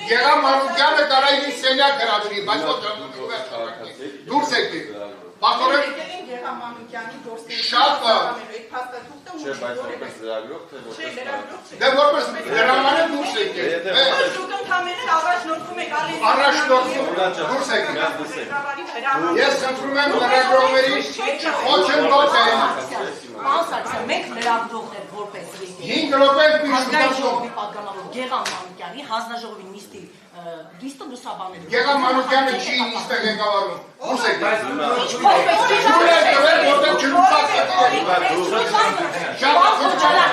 Գեղամ Մանուկյանը կարա իր սենյակ գրադրի, բայց ոչ դուրս եկեք։ Պաստորեն Գեղամ Մանուկյանի գործերի շատ փաստաթուղթը ու որպես լրագրող թե որպես դե որպես դրամանը դուրս եկեք։ Դուք ընդհանրապես առաջնորդում եք ալի առաջնորդում դուրս եկեք։ Ես խնդրում եմ լրագրողների խոչընդոտել։ Մասնակցել մեկ լրագրողներ որպես 5 րոպե Հանրաժողովի պատգամավոր Գեղամ Մանուկյանի հանձնաժողովի նիստի դիստը լուսաբանել։ Գեղամ Մանուկյանը չի նիստը ղեկավարում։ Դուրս եկեք։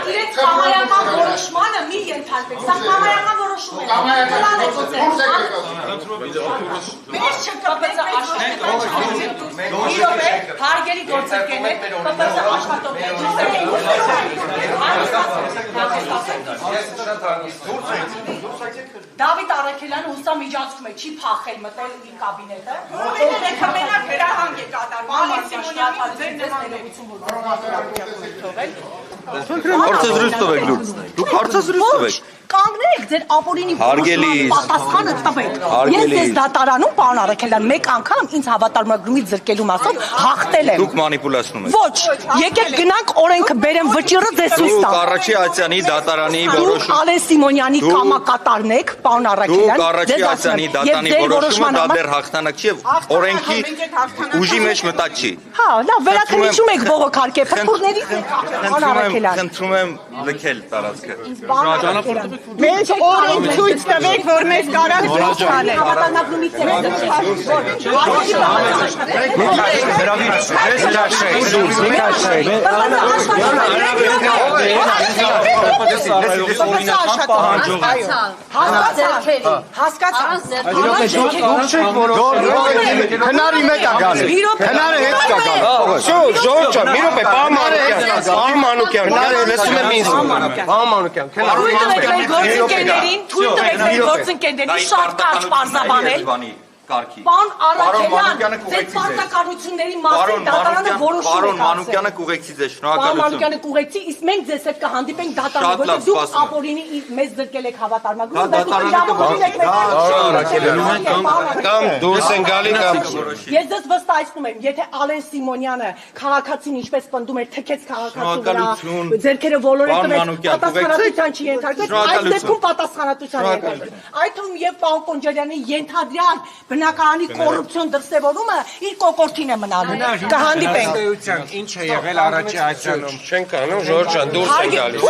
Իրենց կամայական որոշմանը մի ենթարկեք, սա կամայական որոշում է։ Մեզ չկապեց աշխատողներ, հարգելի գործընկերներ, կապեց աշխատողներ, Դավիթ Առաքելյանը հուսա միջանցքում է, չի փախել մտել իր կաբինետը։ Ովքեր մենակ հրահանգ է կատարում, Դուք հարցազրույց տվեք։ Կանգնեք, ձեր ապօրինի պատասխանը տվեք։ Ես ես դատարանում, պարոն Առաքելյան, մեկ անգամ ինձ հավատարմագրումից զրկելու մասով հաղթել եմ։ Դուք մանիպուլացնում եք։ Ոչ, եկեք գնանք օրենքը բերեմ վճիռը ձեզ ցույց տամ։ Դուք Արաչի Ացյանի դատարանի որոշումը։ Դուք Ալեն Սիմոնյանի կամակատարն եք, պարոն Առաքելյան։ Դուք Արաչի Ացյանի դատարանի որոշումը դա դեռ հաղթանակ չի, օրենքի ուժի մեջ մտած չի։ Հա, լավ, վերաքննիչում եք բողոքարկե, փոխուրներից եք, պարոն Առաքելյան։ Խնդրում եմ լքել տարածքը։ Մեզ օրենք ցույց տվեք, որ մեզ կարան դուրս տանեն։ Հավատարմագրումից Հնարի մեկ ա գալի, հնարը հետ կա գալի։ Ժողովուրդ ջան, մի րոպե, պարոն Մանուկյան, լսում եմ ինձ։ Պարոն Մանուկյան, թույլ տվեք մեր գործընկերներին շատ կարճ պարզաբանել։ Պարոն Առաքելյան, ձեր պարտականությունների մասին դատարանը որոշում է կայացրել։ Պարոն Մանուկյանը կուղեկցի ձեզ, Պարոն շնորհակալություն։ Մանուկյանը կուղեկցի, իսկ մենք ձեզ հետ կհանդիպենք դատարանում, որովհետև դուք ապօրինի մեզ զրկել եք հավատարմագրում, բայց դուք իրավունք եք Կամ դուրս են գալի կամ Ես ձեզ վստահեցնում եմ, եթե Ալեն Սիմոնյանը քաղաքացին ինչպես պնդում էր, թքեց քաղաքացու վրա, ձեռքերը ոլորեց պատասխանատվության չի ենթարկվեց, այս դեպքում պատասխանատվության ենթարկվեց։ Այդ թվում եւ պարոն Կոնջարյանի ենթադրյալ բնակարանի կոռուպցիոն դրսևորումը իր կոկորտին է մնալու։ Կհանդիպենք։ Ինչ է եղել առաջի այցանում։ Չենք անում, ժողովուրդ ջան, դուրս են գալիս։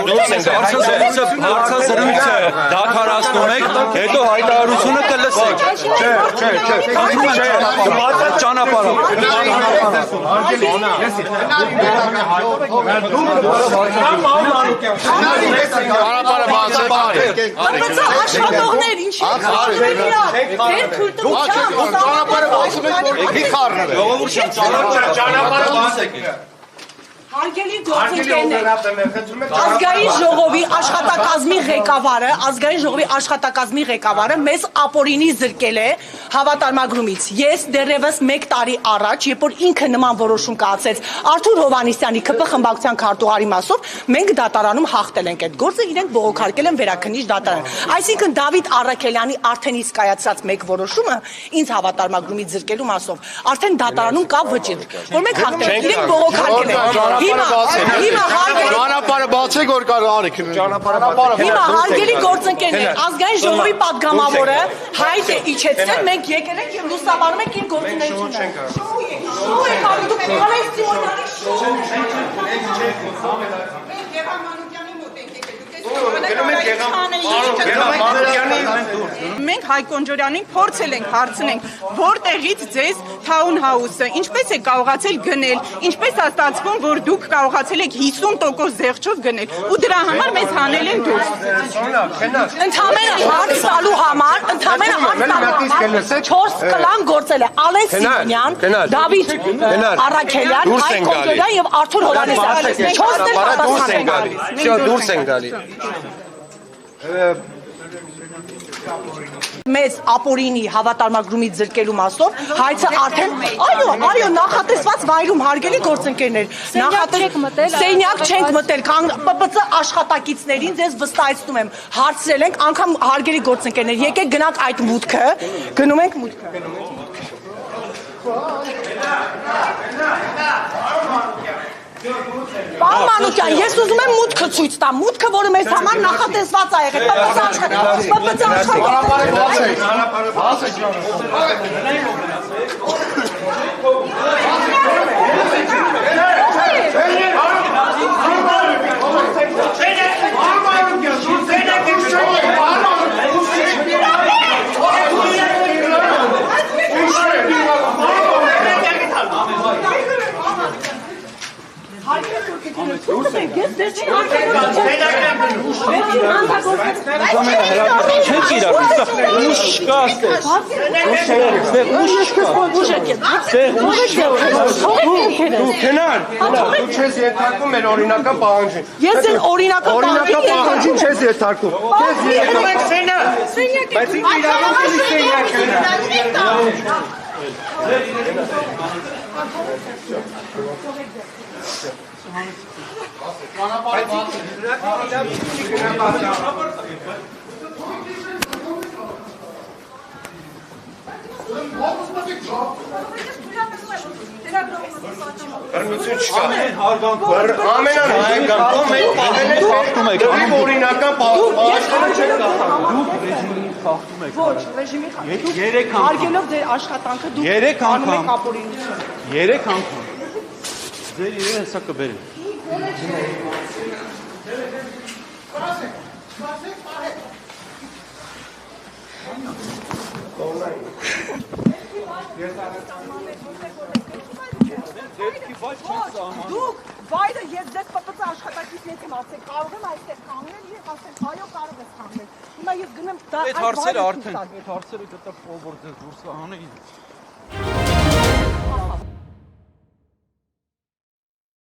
Հարցազրույցը դադարեցնում եք, հետո հայտարարությունը կլսեք։ Չէ, մատած ճանապարհը։ Ճանապարհը բացել։ Աշխատողներ, ինչ եք Ճանապարհը բացում եք, մի խառնվեք։ Ճանապարհը բացեք։ Հարգելի գործընկերներ, ազգային ժողովի աշխատակազմի ղեկավարը մեզ ապօրինի զրկել է հավատարմագրումից։ Ես դեռևս 1 տարի առաջ, երբ որ ինքը նման որոշում կայացրեց Արթուր Հովհաննիսյանի ՔՊ խմբակցության քարտուղարի մասով, մենք դատարանում հաղթել ենք այդ գործը, իրենք բողոքարկել են վերաքննիչ դատարան։ Այսինքն Դավիթ Առաքելյանի արդեն իսկ կայացած մեկ որոշումը ինձ հավատարմագրումից զրկելու մասով, արդեն դատարանում կա վճիռ, որ մենք հաղթել ենք, իրենք բողոքարկել են։ Ճանապարհը բացեք, որ կարող արեք։ Հիմա հարգելի գործընկերներ, ազգային ժողովի պատգամավորը հայտ է իջեցրել, մենք եկել ենք եւ լուսաբանում ենք իր գործունեությունը։ Շոու եք անում, դուք Ալեն Սիմոնյանի շոու Մենք Հայ Կոնջարյանին փորձել ենք հարցնենք, որտեղից ձեզ Town House-ը, ինչպես է կարողացել գնել, ինչպես է ստացվում, որ դուք կարողացել եք 50% զեղչով գնել, ու դրա համար մեզ հանել են դուրս։ Ընդհանրապես հարց տալու համար 4 կլան գործել է Ալեն Սիմոնյան, Դավիթ Առաքելյան, Հայ Կոնջարյան եւ Արթուր Հովհաննիսյան։ 4-ն էլ պատասխան են գալիս։ Դուրս են գալի։ Մեզ ապօրինի հավատարմագրումից զրկելու մասով հայցը արդեն այո նախատեսված վայրում հարգելի գործընկերներ սենյակ չենք մտել ՊՊՑ աշխատակիցներին ձեզ վստահեցնում եմ հարցրել ենք անգամ հարգելի գործընկերներ եկեք գնանք այդ մուտքը գնում ենք մուտքը Պարոն Մանուկյան, ես ուզում եմ մուտքը ցույց տամ, մուտքը, որը մեզ համար նախատեսված է եղել, Չես երթարկում մեր օրինական պահանջին։ Ես են օրինական պահանջին չես երթարկում։ Բայց ինչ իրավունքների սենյակը։ Բռնություն չկա։ Ամենահարգանքով մենք խախտում ենք օրինական պահանջները չեն խախտում։ Դուք ռեժիմին խախտում եք։ Ոչ, ռեժիմի խախտում։ Հարգելով ձեր աշխատանքը դուք անում եք ապօրինություն։ 3 անգամ։ Ձեր իրեն հեսա կբերեմ։ Դուք վայրը ես ձեզ ՊՊՑ աշխատակիցներից եմ ասել, կարող եմ այստեղ կանգնել եւ ասել, այո, կարող ես կանգնել։ Հիմա ես գնեմ դա Այդ հարցերը արդեն, այդ հարցերը կտա ով որ ձեզ դուրս հանեին։